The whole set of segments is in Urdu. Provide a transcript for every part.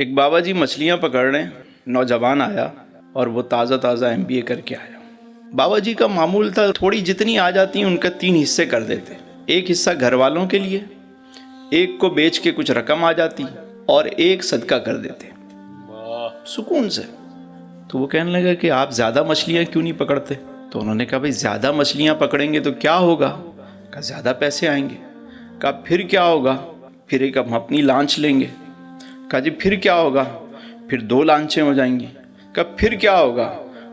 ایک بابا جی مچھلیاں پکڑنے نوجوان آیا اور وہ تازہ MBA کر کے آیا۔ بابا جی کا معمول تھا تھوڑی جتنی آ جاتی ان کا 3 حصے کر دیتے، ایک حصہ گھر والوں کے لیے، ایک کو بیچ کے کچھ رقم آ جاتی اور ایک صدقہ کر دیتے سکون سے۔ تو وہ کہنے لگا کہ آپ زیادہ مچھلیاں کیوں نہیں پکڑتے؟ تو انہوں نے کہا بھائی زیادہ مچھلیاں پکڑیں گے تو کیا ہوگا؟ کہا زیادہ پیسے آئیں گے۔ کہا پھر کیا ہوگا؟ پھر ایک ہم اپنی لانچ لیں گے۔ کہا جی پھر کیا ہوگا؟ پھر 2 لانچیں ہو جائیں گی۔ کہا پھر کیا ہوگا؟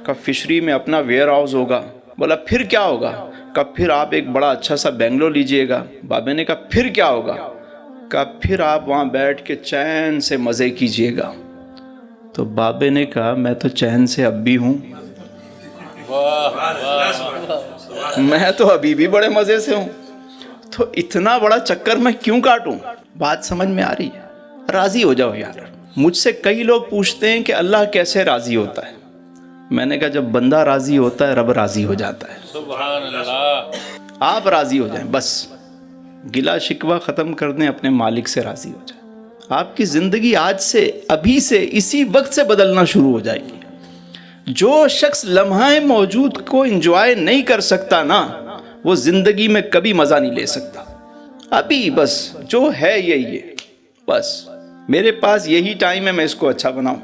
کہا فشری میں اپنا ویئر ہاؤس ہوگا۔ بولا پھر کیا ہوگا؟ کہا پھر آپ ایک بڑا اچھا سا بنگلو لیجئے گا۔ بابے نے کہا پھر کیا ہوگا؟ کہا پھر آپ وہاں بیٹھ کے چین سے مزے کیجئے گا۔ تو بابے نے کہا میں تو چین سے اب بھی ہوں، میں تو ابھی بھی بڑے مزے سے ہوں، تو اتنا بڑا چکر میں کیوں کاٹوں؟ بات سمجھ میں آ رہی ہے؟ راضی ہو جاؤ یار۔ مجھ سے کئی لوگ پوچھتے ہیں کہ اللہ کیسے راضی ہوتا ہے؟ میں نے کہا جب بندہ راضی ہوتا ہے رب راضی ہو جاتا ہے۔ سبحان اللہ۔ آپ راضی ہو جائیں، بس گلا شکوہ ختم کر دیں، اپنے مالک سے راضی ہو جائیں۔ آپ کی زندگی آج سے، ابھی سے، اسی وقت سے بدلنا شروع ہو جائے گی۔ جو شخص لمحہ موجود کو انجوائے نہیں کر سکتا نا، وہ زندگی میں کبھی مزہ نہیں لے سکتا۔ ابھی بس جو ہے یہی ہے، بس میرے پاس یہی ٹائم ہے، میں اس کو اچھا بناؤں۔